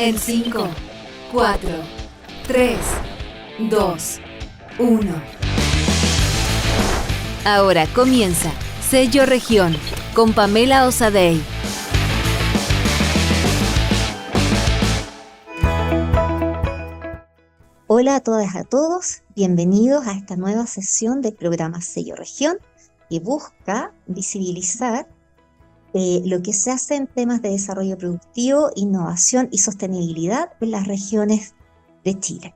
En 5, 4, 3, 2, 1. Ahora comienza Sello Región con Pamela Osadei. Hola a todas y a todos, bienvenidos a esta nueva sesión del programa Sello Región que busca visibilizar lo que se hace en temas de desarrollo productivo, innovación y sostenibilidad en las regiones de Chile.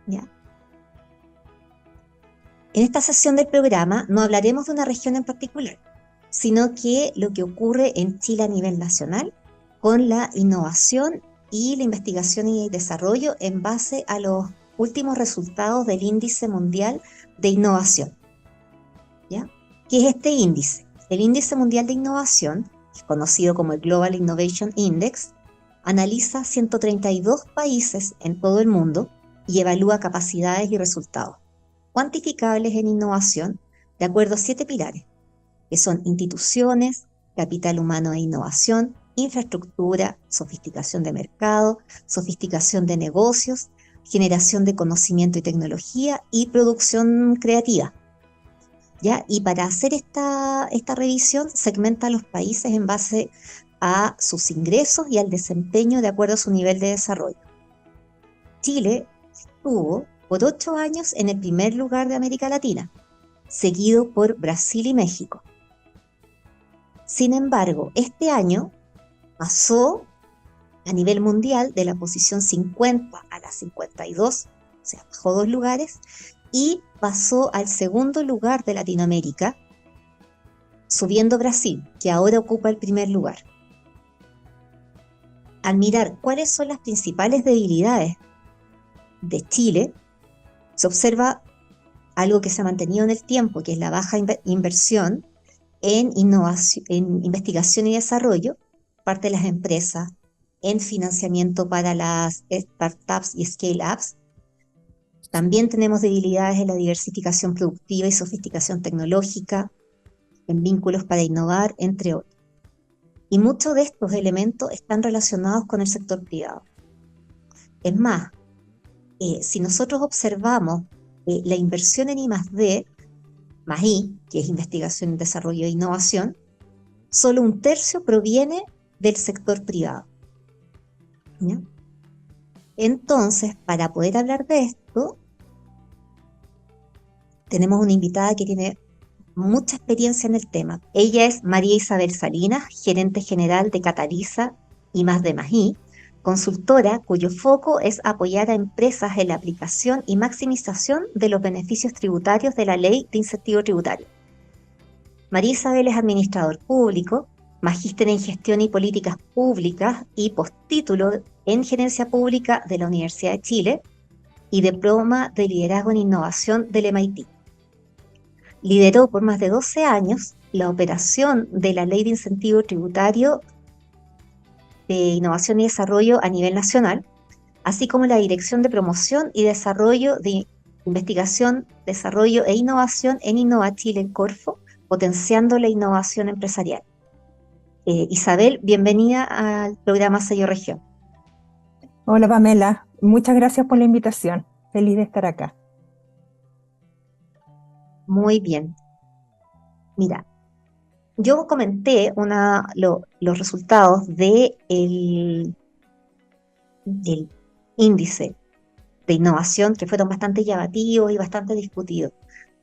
¿Ya? En esta sesión del programa no hablaremos de una región en particular, sino que lo que ocurre en Chile a nivel nacional con la innovación y la investigación y el desarrollo en base a los últimos resultados del Índice Mundial de Innovación. ¿Ya? ¿Qué es este índice? El Índice Mundial de Innovación, conocido como el Global Innovation Index, analiza 132 países en todo el mundo y evalúa capacidades y resultados cuantificables en innovación de acuerdo a 7 pilares, que son instituciones, capital humano e innovación, infraestructura, sofisticación de mercado, sofisticación de negocios, generación de conocimiento y tecnología y producción creativa. ¿Ya? Y para hacer esta revisión segmenta a los países en base a sus ingresos y al desempeño de acuerdo a su nivel de desarrollo. Chile estuvo por 8 años en el primer lugar de América Latina, seguido por Brasil y México. Sin embargo, este año pasó a nivel mundial de la posición 50 a la 52, o sea, bajó 2 lugares, y pasó al segundo lugar de Latinoamérica, subiendo Brasil, que ahora ocupa el primer lugar. Al mirar cuáles son las principales debilidades de Chile, se observa algo que se ha mantenido en el tiempo, que es la baja inversión en innovación, en investigación y desarrollo, parte de las empresas, en financiamiento para las startups y scale-ups. También tenemos debilidades en la diversificación productiva y sofisticación tecnológica, en vínculos para innovar, entre otros. Y muchos de estos elementos están relacionados con el sector privado. Es más, si nosotros observamos la inversión en I+D, más I, que es investigación, desarrollo e innovación, solo 1/3 proviene del sector privado. ¿Ya? Entonces, para poder hablar de esto, tenemos una invitada que tiene mucha experiencia en el tema. Ella es María Isabel Salinas, gerente general de Cataliza I+D+I, consultora cuyo foco es apoyar a empresas en la aplicación y maximización de los beneficios tributarios de la Ley de Incentivo Tributario. María Isabel es administrador público, magíster en Gestión y Políticas Públicas y postítulo en Gerencia Pública de la Universidad de Chile y diploma de Liderazgo en Innovación del MIT. Lideró por más de 12 años la operación de la Ley de Incentivo Tributario de Innovación y Desarrollo a nivel nacional, así como la Dirección de Promoción y Desarrollo de Investigación, Desarrollo e Innovación en Innova Chile Corfo, potenciando la innovación empresarial. Isabel, bienvenida al programa Sello Región. Hola Pamela, muchas gracias por la invitación. Feliz de estar acá. Muy bien. Mira, yo comenté los resultados del índice de innovación, que fueron bastante llamativos y bastante discutidos,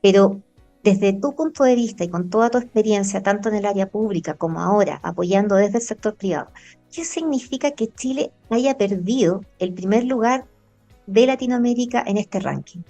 pero desde tu punto de vista y con toda tu experiencia, tanto en el área pública como ahora, apoyando desde el sector privado, ¿qué significa que Chile haya perdido el primer lugar de Latinoamérica en este ranking?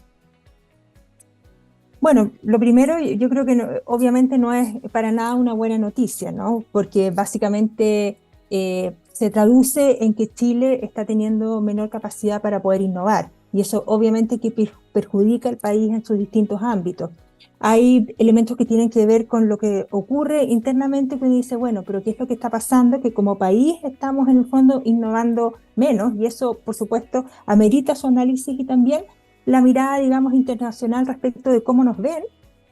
Bueno, lo primero, yo creo que obviamente no es para nada una buena noticia, ¿no? Porque básicamente se traduce en que Chile está teniendo menor capacidad para poder innovar, y eso obviamente que perjudica al país en sus distintos ámbitos. Hay elementos que tienen que ver con lo que ocurre internamente, que uno dice, bueno, pero ¿qué es lo que está pasando? Que como país estamos en el fondo innovando menos, y eso por supuesto amerita su análisis y también la mirada, digamos, internacional respecto de cómo nos ven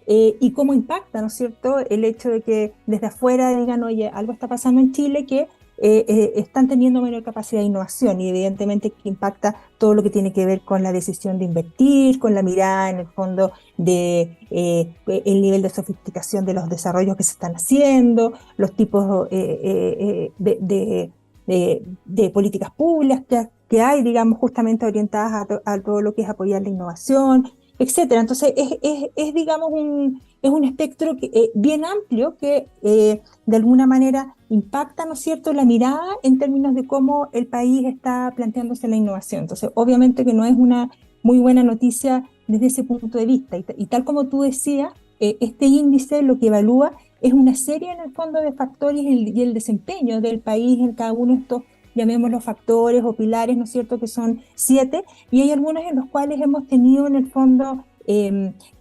y cómo impacta, ¿no es cierto?, el hecho de que desde afuera digan, oye, algo está pasando en Chile que están teniendo menor capacidad de innovación y evidentemente que impacta todo lo que tiene que ver con la decisión de invertir, con la mirada en el fondo de el nivel de sofisticación de los desarrollos que se están haciendo, los tipos de políticas públicas que hay, digamos, justamente orientadas a todo lo que es apoyar la innovación, etcétera. Entonces, digamos, es un espectro bien amplio que de alguna manera impacta, ¿no es cierto?, la mirada en términos de cómo el país está planteándose la innovación. Entonces, obviamente que no es una muy buena noticia desde ese punto de vista. Y tal como tú decías, este índice lo que evalúa es una serie, en el fondo, de factores y el desempeño del país en cada uno de estos, llamémoslos factores o pilares, ¿no es cierto?, que son 7, y hay algunos en los cuales hemos tenido, en el fondo,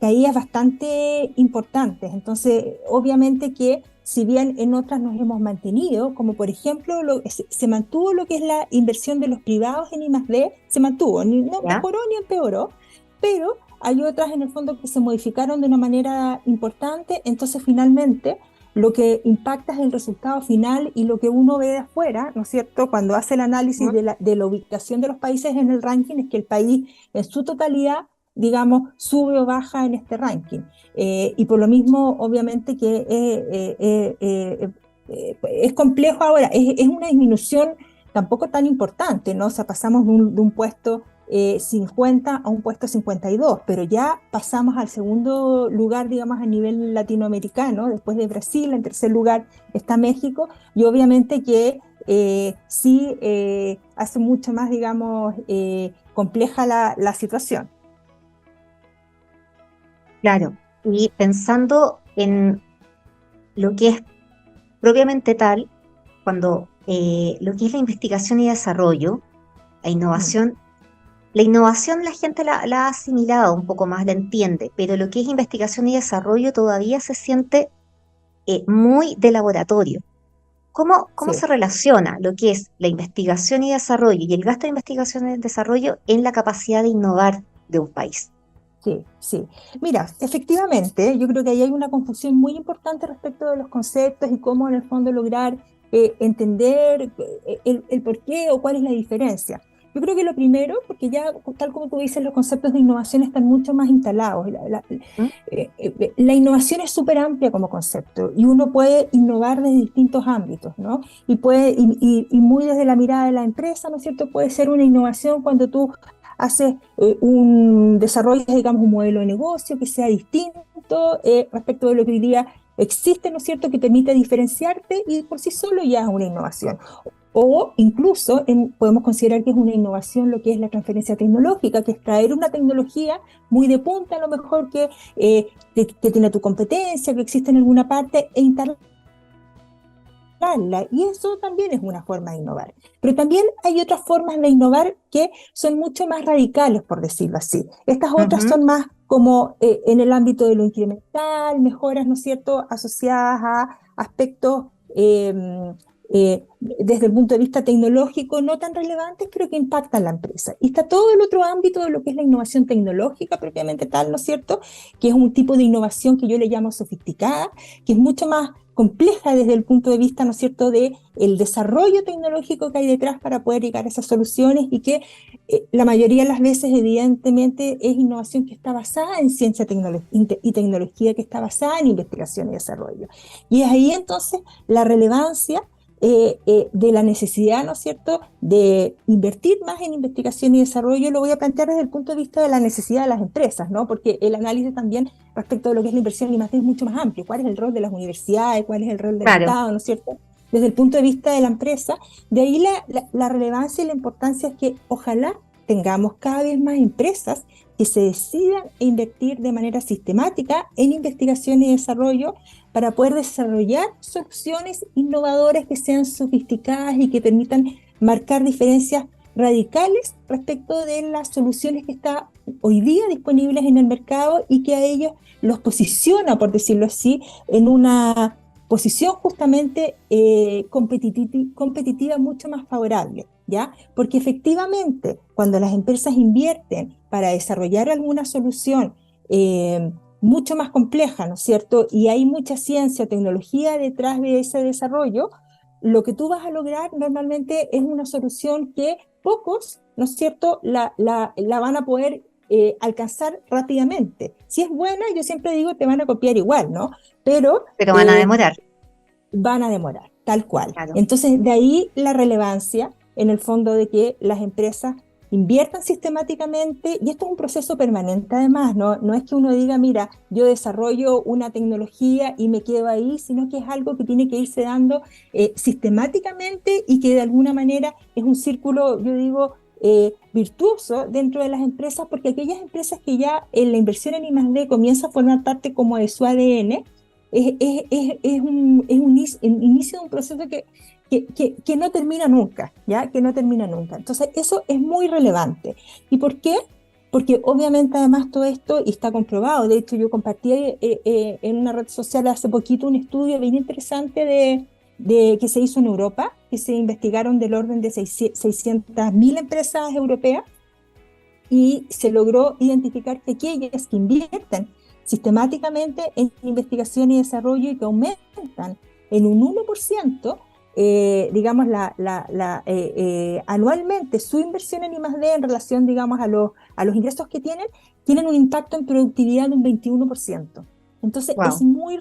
caídas bastante importantes. Entonces, obviamente que si bien en otras nos hemos mantenido, como por ejemplo se mantuvo lo que es la inversión de los privados en I+D, se mantuvo, no ¿Ya? mejoró ni empeoró, pero hay otras en el fondo que se modificaron de una manera importante. Entonces finalmente lo que impacta es el resultado final y lo que uno ve de afuera, ¿no es cierto?, cuando hace el análisis de la ubicación de los países en el ranking, es que el país en su totalidad, digamos, sube o baja en este ranking. Y por lo mismo, obviamente que es complejo ahora, es una disminución tampoco tan importante, ¿no? O sea, pasamos de un puesto 50 a un puesto 52, pero ya pasamos al segundo lugar, digamos, a nivel latinoamericano, después de Brasil. En tercer lugar está México, y obviamente que sí hace mucho más, digamos, compleja la situación. Claro. Y pensando en lo que es propiamente tal, cuando lo que es la investigación y desarrollo, la Mm, innovación, la innovación la gente la ha asimilado un poco más, la entiende, pero lo que es investigación y desarrollo todavía se siente muy de laboratorio. ¿Cómo sí. se relaciona lo que es la investigación y desarrollo y el gasto de investigación y desarrollo en la capacidad de innovar de un país? Sí, sí. Mira, efectivamente, yo creo que ahí hay una confusión muy importante respecto de los conceptos y cómo en el fondo lograr entender el por qué o cuál es la diferencia. Yo creo que lo primero, porque ya tal como tú dices, los conceptos de innovación están mucho más instalados. ¿Mm? La innovación es súper amplia como concepto y uno puede innovar desde distintos ámbitos, ¿no? Y muy desde la mirada de la empresa, ¿no es cierto? Puede ser una innovación cuando tú haces un desarrollo, digamos, un modelo de negocio que sea distinto respecto de lo que hoy día existe, ¿no es cierto?, que permite diferenciarte y por sí solo ya es una innovación. O incluso podemos considerar que es una innovación lo que es la transferencia tecnológica, que es traer una tecnología muy de punta, a lo mejor que tiene tu competencia, que existe en alguna parte, e instalarla. Y eso también es una forma de innovar. Pero también hay otras formas de innovar que son mucho más radicales, por decirlo así. Estas otras Ujú. son más como en el ámbito de lo incremental, mejoras, ¿no es cierto?, asociadas a aspectos desde el punto de vista tecnológico no tan relevantes, pero que impactan la empresa. Y está todo el otro ámbito de lo que es la innovación tecnológica propiamente tal, ¿no es cierto?, que es un tipo de innovación que yo le llamo sofisticada, que es mucho más compleja desde el punto de vista, ¿no es cierto?, de el desarrollo tecnológico que hay detrás para poder llegar a esas soluciones, y que la mayoría de las veces, evidentemente, es innovación que está basada en ciencia y tecnología, que está basada en investigación y desarrollo. Y es ahí entonces la relevancia de la necesidad, ¿no es cierto?, de invertir más en investigación y desarrollo. Lo voy a plantear desde el punto de vista de la necesidad de las empresas, ¿no?, porque el análisis también respecto de lo que es la inversión en I+D es mucho más amplio. ¿Cuál es el rol de las universidades? ¿Cuál es el rol del Claro. Estado? ¿No es cierto? Desde el punto de vista de la empresa, de ahí la relevancia y la importancia es que ojalá tengamos cada vez más empresas que se decidan a invertir de manera sistemática en investigación y desarrollo para poder desarrollar soluciones innovadoras que sean sofisticadas y que permitan marcar diferencias radicales respecto de las soluciones que están hoy día disponibles en el mercado, y que a ellos los posiciona, por decirlo así, en una posición justamente competitiva mucho más favorable, ¿ya? Porque efectivamente, cuando las empresas invierten para desarrollar alguna solución mucho más compleja, ¿no es cierto?, y hay mucha ciencia o tecnología detrás de ese desarrollo, lo que tú vas a lograr normalmente es una solución que pocos, ¿no es cierto?, la van a poder alcanzar rápidamente. Si es buena, yo siempre digo, te van a copiar igual, ¿no? Pero Pero van a demorar, van a demorar, tal cual. claro. Entonces, de ahí la relevancia, en el fondo, de que las empresas inviertan sistemáticamente, y esto es un proceso permanente además, no es que uno diga, mira, yo desarrollo una tecnología y me quedo ahí, sino que es algo que tiene que irse dando sistemáticamente y que de alguna manera es un círculo, yo digo, virtuoso dentro de las empresas, porque aquellas empresas que ya en la inversión en I+D comienza a formar parte como de su ADN, un inicio de un proceso que no termina nunca, ¿ya? Que no termina nunca. Entonces, eso es muy relevante. ¿Y por qué? Porque obviamente además todo esto, y está comprobado, de hecho yo compartí en una red social hace poquito un estudio bien interesante que se hizo en Europa, que se investigaron del orden de 600.000 empresas europeas, y se logró identificar que aquellas que invierten sistemáticamente en investigación y desarrollo y que aumentan en un 1%, digamos, anualmente su inversión en I+D en relación, digamos, a los ingresos que tienen un impacto en productividad de un 21%. Entonces, Wow. es muy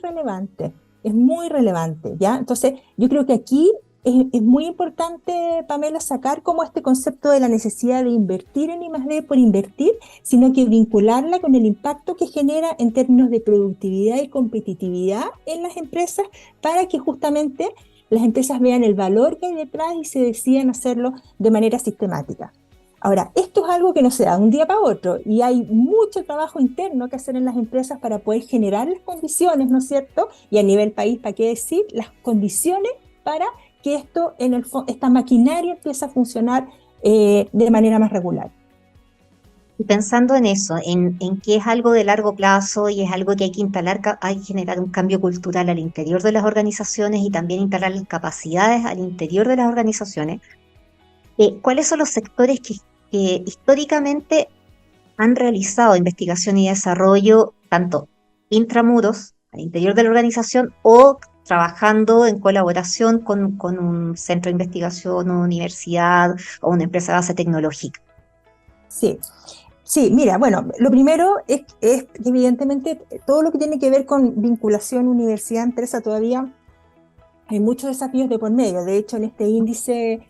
relevante, ¿ya? Entonces, yo creo que aquí es muy importante, Pamela, sacar como este concepto de la necesidad de invertir en I+D por invertir, sino que vincularla con el impacto que genera en términos de productividad y competitividad en las empresas, para que justamente las empresas vean el valor que hay detrás y se decidan hacerlo de manera sistemática. Ahora, esto es algo que no se da de un día para otro, y hay mucho trabajo interno que hacer en las empresas para poder generar las condiciones, ¿no es cierto? Y a nivel país, ¿para qué decir? Las condiciones para que esta maquinaria empiece a funcionar de manera más regular. Y pensando en eso, en que es algo de largo plazo y es algo que hay que instalar, hay que generar un cambio cultural al interior de las organizaciones y también instalar las capacidades al interior de las organizaciones, ¿cuáles son los sectores que históricamente han realizado investigación y desarrollo, tanto intramuros, al interior de la organización, o trabajando en colaboración con un centro de investigación, una universidad o una empresa de base tecnológica? Sí. Sí, mira, bueno, lo primero es que evidentemente todo lo que tiene que ver con vinculación universidad-empresa todavía hay muchos desafíos de por medio. De hecho, en este índice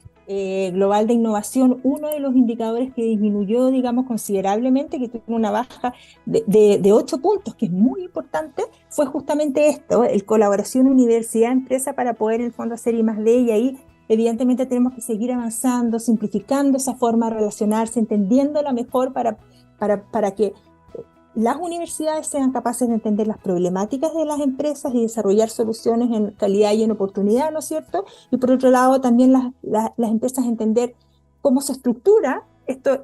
global de innovación, uno de los indicadores que disminuyó, digamos, considerablemente, que tuvo una baja de 8 puntos, que es muy importante, fue justamente esto, el colaboración universidad-empresa para poder en el fondo hacer I+D, y ahí evidentemente tenemos que seguir avanzando, simplificando esa forma de relacionarse, entendiéndola mejor para que las universidades sean capaces de entender las problemáticas de las empresas y desarrollar soluciones en calidad y en oportunidad, ¿no es cierto? Y por otro lado, también las empresas entender cómo se estructura estos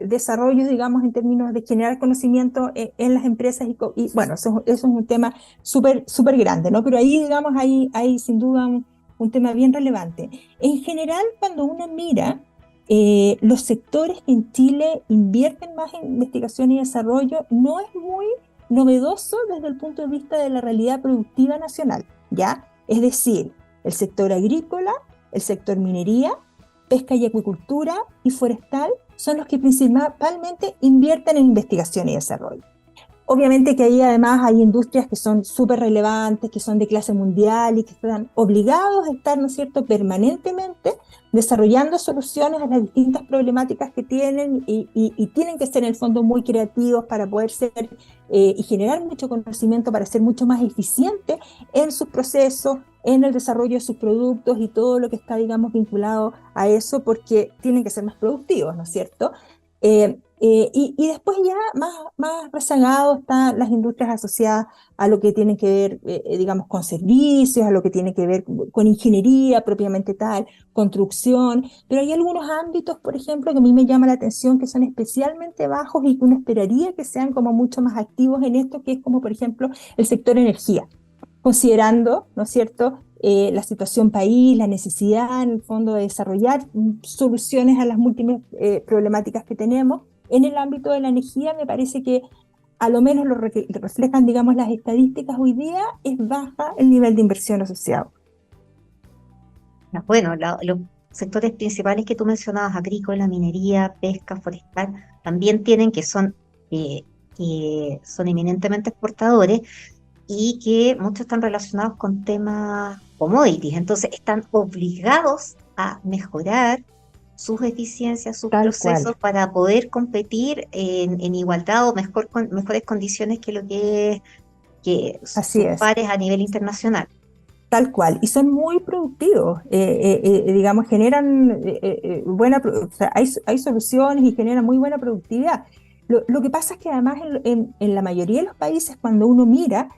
desarrollos, digamos, en términos de generar conocimiento en las empresas. Y bueno, eso es un tema súper grande, ¿no? Pero ahí, digamos, hay sin duda un tema bien relevante. En general, cuando uno mira los sectores que en Chile invierten más en investigación y desarrollo, no es muy novedoso desde el punto de vista de la realidad productiva nacional, ¿ya? Es decir, el sector agrícola, el sector minería, pesca y acuicultura y forestal son los que principalmente invierten en investigación y desarrollo. Obviamente que ahí además hay industrias que son súper relevantes, que son de clase mundial y que están obligados a estar, ¿no es cierto?, permanentemente desarrollando soluciones a las distintas problemáticas que tienen, y tienen que ser en el fondo muy creativos para poder ser y generar mucho conocimiento para ser mucho más eficientes en sus procesos, en el desarrollo de sus productos y todo lo que está, digamos, vinculado a eso, porque tienen que ser más productivos, ¿no es cierto? Y después ya más rezagado están las industrias asociadas a lo que tiene que ver, digamos, con servicios, a lo que tiene que ver con ingeniería propiamente tal, construcción, pero hay algunos ámbitos, por ejemplo, que a mí me llama la atención, que son especialmente bajos y que uno esperaría que sean como mucho más activos en esto, que es como, por ejemplo, el sector energía, considerando, ¿no es cierto?, la situación país, la necesidad en el fondo de desarrollar soluciones a las múltiples problemáticas que tenemos. En el ámbito de la energía me parece que a lo menos lo reflejan, digamos, las estadísticas hoy día, es baja el nivel de inversión asociado. Bueno, los sectores principales que tú mencionabas, agrícola, minería, pesca, forestal, también tienen que son eminentemente exportadores y que muchos están relacionados con temas commodities. Entonces, están obligados a mejorar sus eficiencias, sus Tal cual. procesos para poder competir en igualdad o mejores condiciones que lo que es que Así sus es. pares a nivel internacional. Tal cual, y son muy productivos, digamos, generan o sea, hay soluciones y generan muy buena productividad. Lo que pasa es que además en la mayoría de los países, cuando uno mira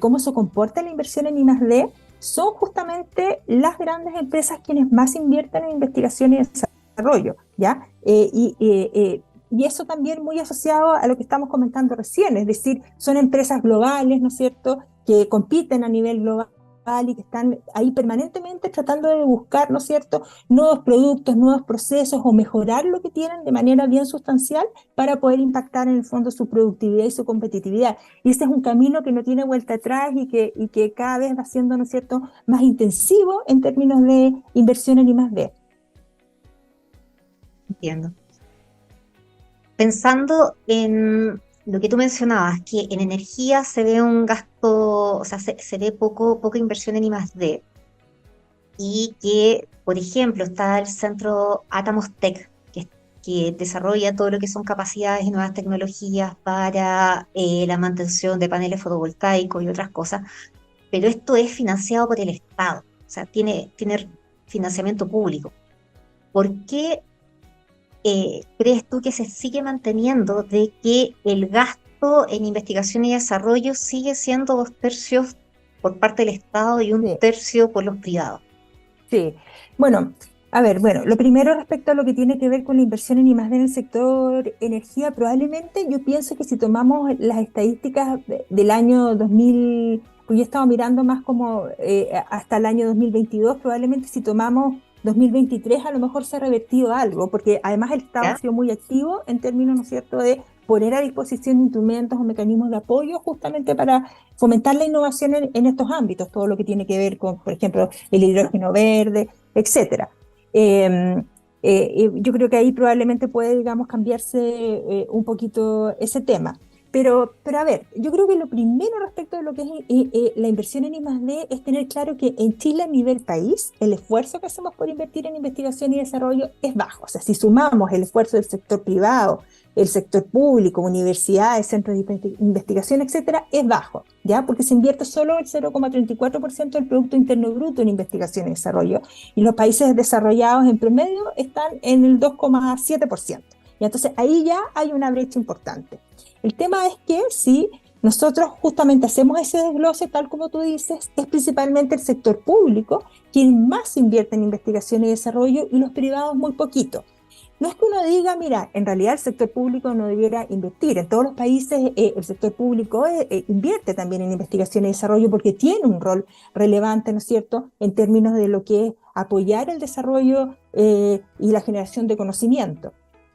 cómo se comporta la inversión en I+D, son justamente las grandes empresas quienes más invierten en investigación y desarrollo, ¿ya? Y eso también muy asociado a lo que estamos comentando recién, es decir, son empresas globales, ¿no es cierto?, que compiten a nivel global y que están ahí permanentemente tratando de buscar, ¿no es cierto?, nuevos productos, nuevos procesos o mejorar lo que tienen de manera bien sustancial para poder impactar en el fondo su productividad y su competitividad. Y ese es un camino que no tiene vuelta atrás y que cada vez va siendo, ¿no es cierto?, más intensivo en términos de inversión en I+D. Entiendo. Pensando en lo que tú mencionabas, que en energía se ve un gasto, o sea, se ve poca inversión en I+D, y que, por ejemplo, está el centro Atomos Tech, que desarrolla todo lo que son capacidades y nuevas tecnologías para la mantención de paneles fotovoltaicos y otras cosas, pero esto es financiado por el Estado, o sea, tiene financiamiento público. ¿Por qué crees tú que se sigue manteniendo de que el gasto en investigación y desarrollo sigue siendo 2 tercios por parte del Estado y un Sí. tercio por los privados? Sí, bueno, a ver, bueno, lo primero respecto a lo que tiene que ver con la inversión en I+D en el sector energía, probablemente yo pienso que si tomamos las estadísticas del año 2000, pues yo he estado mirando más como hasta el año 2022, probablemente si tomamos 2023 a lo mejor se ha revertido algo, porque además el Estado ha ¿Ya? sido muy activo en términos, ¿no es cierto?, de poner a disposición instrumentos o mecanismos de apoyo justamente para fomentar la innovación en estos ámbitos, todo lo que tiene que ver con, por ejemplo, el hidrógeno verde, etcétera. Eh, yo creo que ahí probablemente puede, digamos, cambiarse un poquito ese tema. Pero a ver, yo creo que lo primero respecto de lo que es la inversión en I+D es tener claro que en Chile a nivel país el esfuerzo que hacemos por invertir en investigación y desarrollo es bajo. O sea, si sumamos el esfuerzo del sector privado, el sector público, universidades, centros de investigación, etcétera, es bajo, ¿ya? Porque se invierte solo el 0,34% del Producto Interno Bruto en investigación y desarrollo, y los países desarrollados en promedio están en el 2,7%. Y entonces ahí ya hay una brecha importante. El tema es que si nosotros justamente hacemos ese desglose, tal como tú dices, es principalmente el sector público quien más invierte en investigación y desarrollo y los privados muy poquito. No es que uno diga, mira, en realidad el sector público no debiera invertir. En todos los países el sector público invierte también en investigación y desarrollo porque tiene un rol relevante, ¿no es cierto?, en términos de lo que es apoyar el desarrollo y la generación de conocimiento.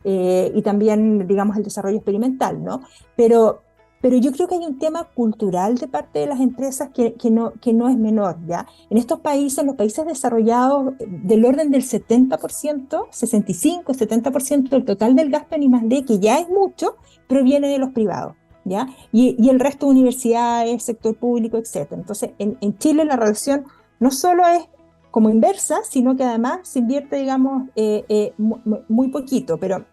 Y también, digamos, el desarrollo experimental, ¿no? Pero, pero yo creo que hay un tema cultural de parte de las empresas que no es menor, ¿ya? En estos países, los países desarrollados, del orden del 70%, 65-70% del total del gasto en I+D, que ya es mucho, proviene de los privados, ¿ya? Y el resto de universidades, sector público, etcétera. Entonces, en Chile la relación no solo es como inversa, sino que además se invierte, digamos, muy poquito, pero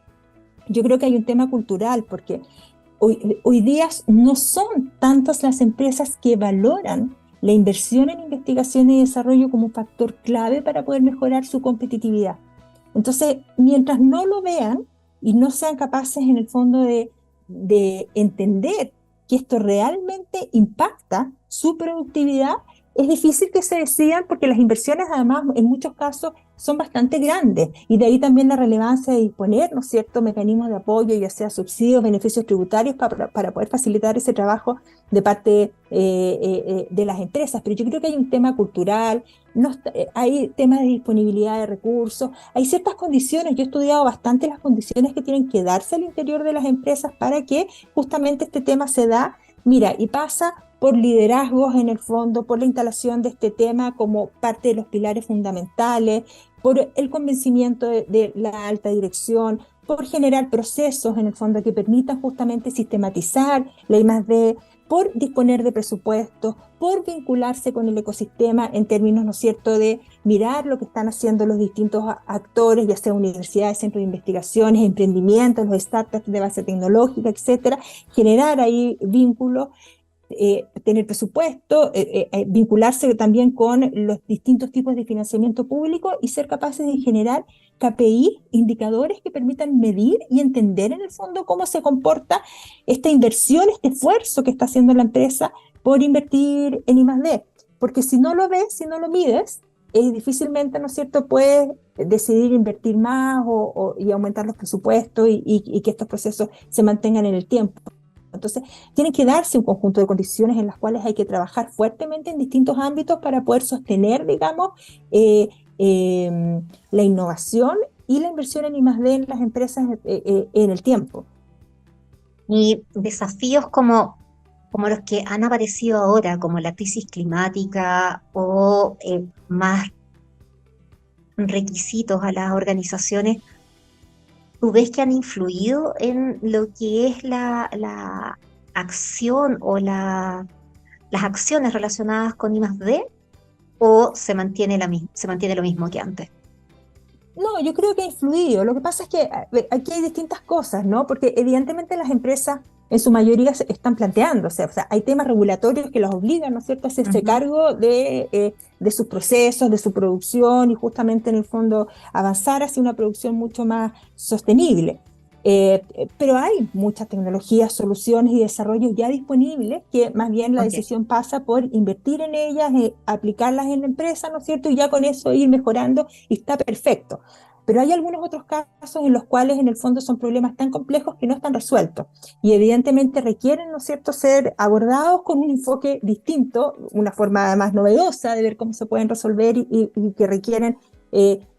yo creo que hay un tema cultural, porque hoy día no son tantas las empresas que valoran la inversión en investigación y desarrollo como un factor clave para poder mejorar su competitividad. Entonces, mientras no lo vean y no sean capaces en el fondo de entender que esto realmente impacta su productividad, es difícil que se decidan porque las inversiones además en muchos casos son bastante grandes y de ahí también la relevancia de disponer, ¿no es cierto?, mecanismos de apoyo, ya sea subsidios, beneficios tributarios para poder facilitar ese trabajo de parte de las empresas. Pero yo creo que hay un tema cultural, no, hay temas de disponibilidad de recursos, hay ciertas condiciones. Yo he estudiado bastante las condiciones que tienen que darse al interior de las empresas para que justamente este tema se da. Mira, y pasa por liderazgos en el fondo, por la instalación de este tema como parte de los pilares fundamentales, por el convencimiento de la alta dirección, por generar procesos en el fondo que permitan justamente sistematizar la I+D, por disponer de presupuestos, por vincularse con el ecosistema en términos, ¿no es cierto?, de mirar lo que están haciendo los distintos actores, ya sea universidades, centros de investigaciones, emprendimientos, los startups de base tecnológica, etcétera, generar ahí vínculos, tener presupuesto, vincularse también con los distintos tipos de financiamiento público y ser capaces de generar KPI, indicadores que permitan medir y entender en el fondo cómo se comporta esta inversión, este esfuerzo que está haciendo la empresa por invertir en I+D. Porque si no lo ves, si no lo mides, difícilmente, ¿no es cierto?, puedes decidir invertir más y aumentar los presupuestos y que estos procesos se mantengan en el tiempo. Entonces, tienen que darse un conjunto de condiciones en las cuales hay que trabajar fuertemente en distintos ámbitos para poder sostener, digamos, la innovación y la inversión en I+D en las empresas en el tiempo. Y desafíos como los que han aparecido ahora, como la crisis climática o más requisitos a las organizaciones, ¿tú ves que han influido en lo que es la acción o las acciones relacionadas con I+D o se mantiene lo mismo que antes? No, yo creo que ha influido. Lo que pasa es que aquí hay distintas cosas, ¿no? Porque evidentemente las empresas en su mayoría están planteándose, o sea, hay temas regulatorios que los obligan, ¿no es cierto?, a hacerse cargo de sus procesos, de su producción y justamente en el fondo avanzar hacia una producción mucho más sostenible. Pero hay muchas tecnologías, soluciones y desarrollos ya disponibles que más bien la decisión pasa por invertir en ellas, aplicarlas en la empresa, ¿no es cierto? Y ya con eso ir mejorando y está perfecto. Pero hay algunos otros casos en los cuales en el fondo son problemas tan complejos que no están resueltos y evidentemente requieren, ¿no es cierto?, ser abordados con un enfoque distinto, una forma más novedosa de ver cómo se pueden resolver y que requieren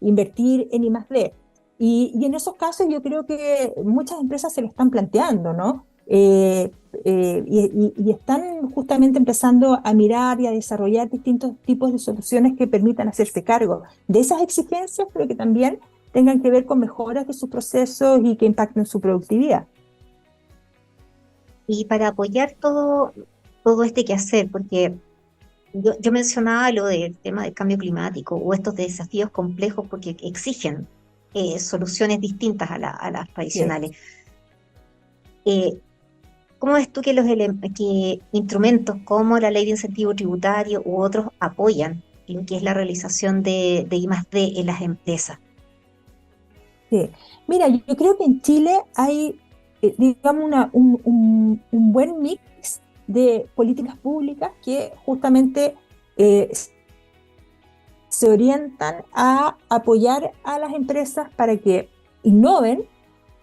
invertir en I+D. Y en esos casos yo creo que muchas empresas se lo están planteando, ¿no? Y están justamente empezando a mirar y a desarrollar distintos tipos de soluciones que permitan hacerse cargo de esas exigencias, pero que también tengan que ver con mejoras de sus procesos y que impacten su productividad. Y para apoyar todo este quehacer, porque yo mencionaba lo del tema del cambio climático o estos desafíos complejos porque exigen soluciones distintas a las tradicionales. ¿Cómo ves tú que que instrumentos como la ley de incentivo tributario u otros apoyan lo que es la realización de I+D en las empresas? Sí. Mira, yo creo que en Chile hay, digamos, un buen mix de políticas públicas que justamente se orientan a apoyar a las empresas para que innoven,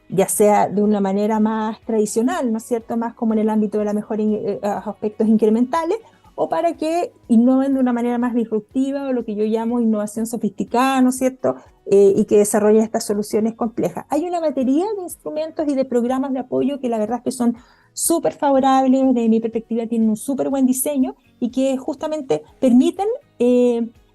ya sea de una manera más tradicional, ¿no es cierto?, más como en el ámbito de la mejora aspectos incrementales, o para que innoven de una manera más disruptiva, o lo que yo llamo innovación sofisticada, ¿no es cierto?, y que desarrollen estas soluciones complejas. Hay una batería de instrumentos y de programas de apoyo que la verdad es que son súper favorables, desde mi perspectiva tienen un súper buen diseño, y que justamente permiten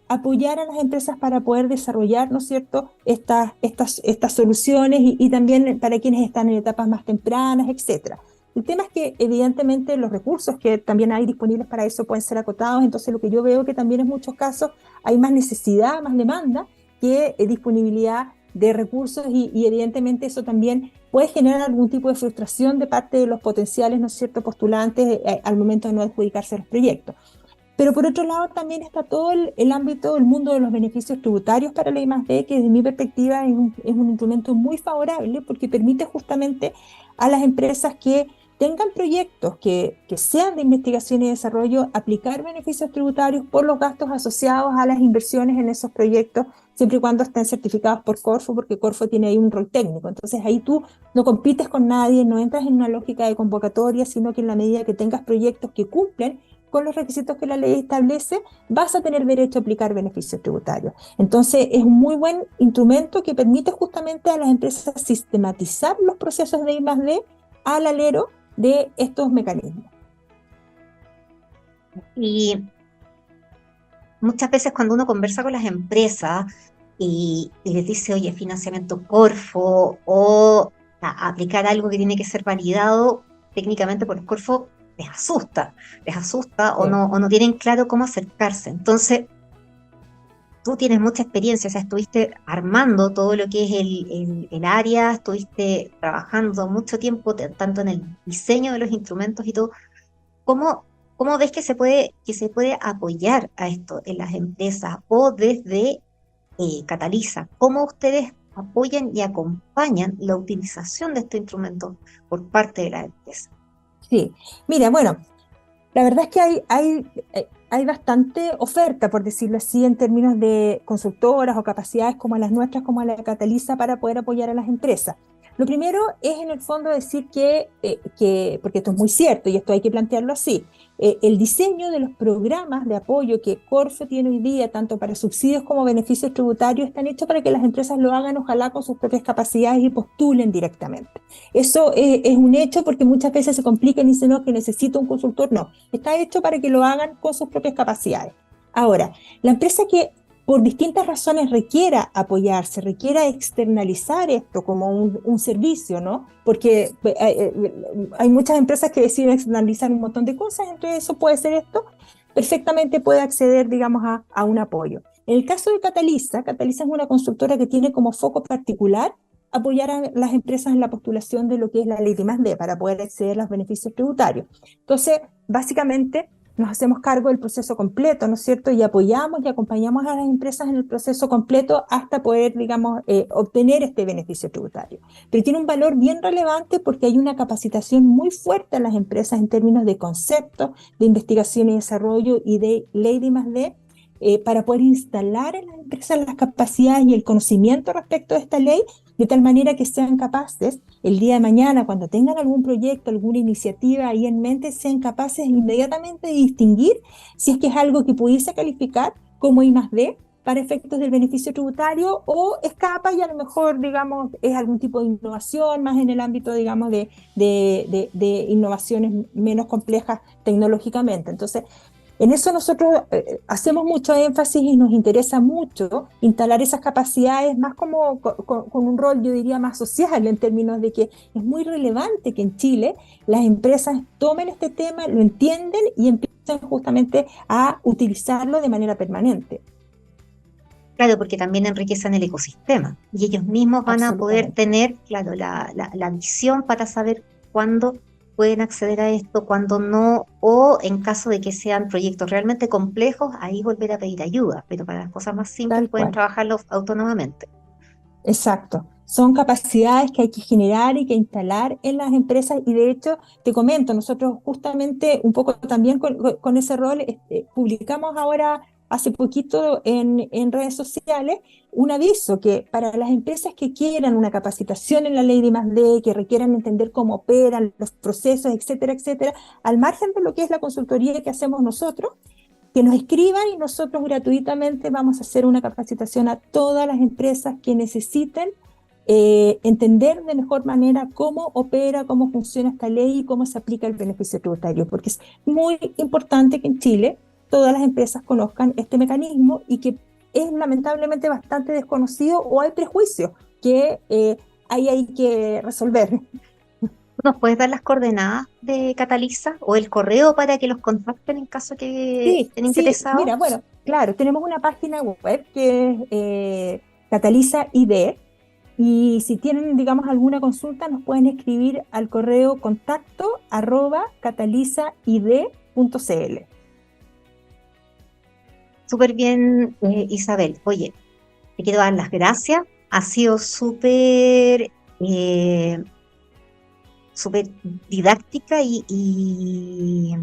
apoyar a las empresas para poder desarrollar, ¿no es cierto?, estas soluciones y también para quienes están en etapas más tempranas, etcétera. El tema es que evidentemente los recursos que también hay disponibles para eso pueden ser acotados, entonces lo que yo veo que también en muchos casos hay más necesidad, más demanda que disponibilidad de recursos y evidentemente eso también puede generar algún tipo de frustración de parte de los potenciales, ¿no es cierto?, postulantes al momento de no adjudicarse los proyectos. Pero por otro lado también está todo el ámbito, el mundo de los beneficios tributarios para la I+D, que desde mi perspectiva es un instrumento muy favorable porque permite justamente a las empresas que tengan proyectos que sean de investigación y desarrollo, aplicar beneficios tributarios por los gastos asociados a las inversiones en esos proyectos, siempre y cuando estén certificados por Corfo, porque Corfo tiene ahí un rol técnico. Entonces ahí tú no compites con nadie, no entras en una lógica de convocatoria, sino que en la medida que tengas proyectos que cumplen con los requisitos que la ley establece, vas a tener derecho a aplicar beneficios tributarios. Entonces, es un muy buen instrumento que permite justamente a las empresas sistematizar los procesos de I+D al alero de estos mecanismos. Y muchas veces cuando uno conversa con las empresas y les dice, oye, financiamiento Corfo o aplicar algo que tiene que ser validado técnicamente por el Corfo, les asusta Sí. o no tienen claro cómo acercarse. Entonces, tú tienes mucha experiencia, o sea, estuviste armando todo lo que es el área, estuviste trabajando mucho tiempo, tanto en el diseño de los instrumentos y todo. ¿Cómo, cómo ves que se puede apoyar a esto en las empresas o desde Cataliza? ¿Cómo ustedes apoyan y acompañan la utilización de estos instrumentos por parte de la empresa? Sí, mira, bueno, la verdad es que hay bastante oferta, por decirlo así, en términos de consultoras o capacidades como las nuestras, como la de Cataliza, para poder apoyar a las empresas. Lo primero es en el fondo decir porque esto es muy cierto y esto hay que plantearlo así, el diseño de los programas de apoyo que Corfo tiene hoy día, tanto para subsidios como beneficios tributarios, están hechos para que las empresas lo hagan, ojalá con sus propias capacidades y postulen directamente. Eso es un hecho porque muchas veces se complican y dicen, no, que necesito un consultor. No, está hecho para que lo hagan con sus propias capacidades. Ahora, la empresa que por distintas razones requiera apoyarse, requiera externalizar esto como un servicio, ¿no? Porque hay muchas empresas que deciden externalizar un montón de cosas, entre eso puede ser esto, perfectamente puede acceder, digamos, a un apoyo. En el caso de Cataliza, Cataliza es una consultora que tiene como foco particular apoyar a las empresas en la postulación de lo que es la ley de I+D para poder acceder a los beneficios tributarios. Entonces, básicamente, nos hacemos cargo del proceso completo, ¿no es cierto? Y apoyamos y acompañamos a las empresas en el proceso completo hasta poder, digamos, obtener este beneficio tributario. Pero tiene un valor bien relevante porque hay una capacitación muy fuerte en las empresas en términos de conceptos, de investigación y desarrollo y de ley de I+D, para poder instalar en las empresas las capacidades y el conocimiento respecto de esta ley, de tal manera que sean capaces, el día de mañana, cuando tengan algún proyecto, alguna iniciativa ahí en mente, sean capaces inmediatamente de distinguir si es que es algo que pudiese calificar como I+D para efectos del beneficio tributario o escapa y a lo mejor, digamos, es algún tipo de innovación más en el ámbito, digamos, de innovaciones menos complejas tecnológicamente. Entonces, en eso nosotros hacemos mucho énfasis y nos interesa mucho instalar esas capacidades más como con un rol, yo diría, más social, en términos de que es muy relevante que en Chile las empresas tomen este tema, lo entienden y empiecen justamente a utilizarlo de manera permanente. Claro, porque también enriquecen el ecosistema y ellos mismos van a poder Absolutamente. tener, claro, la visión para saber cuándo pueden acceder a esto, cuándo no, o en caso de que sean proyectos realmente complejos, ahí volver a pedir ayuda, pero para las cosas más simples Tal pueden cual. trabajarlo autónomamente. Exacto. Son capacidades que hay que generar y que instalar en las empresas y de hecho, te comento, nosotros justamente un poco también con ese rol publicamos ahora hace poquito en redes sociales un aviso que para las empresas que quieran una capacitación en la ley de I+D, que requieran entender cómo operan los procesos, etcétera, etcétera, al margen de lo que es la consultoría que hacemos nosotros, que nos escriban y nosotros gratuitamente vamos a hacer una capacitación a todas las empresas que necesiten entender de mejor manera cómo opera, cómo funciona esta ley y cómo se aplica el beneficio tributario, porque es muy importante que en Chile todas las empresas conozcan este mecanismo y que es lamentablemente bastante desconocido o hay prejuicios que ahí hay que resolver. ¿Nos puedes dar las coordenadas de Cataliza o el correo para que los contacten en caso que Sí, estén sí, interesados? mira, bueno, claro, tenemos una página web que es Cataliza ID y si tienen, digamos, alguna consulta nos pueden escribir al correo contacto@catalizaid.cl. Súper bien, Isabel. Oye, te quiero dar las gracias. Ha sido súper didáctica y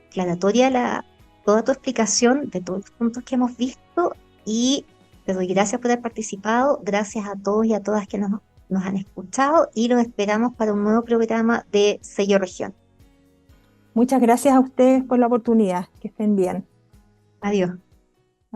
aclaratoria toda tu explicación de todos los puntos que hemos visto y te doy gracias por haber participado, gracias a todos y a todas que nos han escuchado y los esperamos para un nuevo programa de Sello Región. Muchas gracias a ustedes por la oportunidad. Que estén bien. Adiós.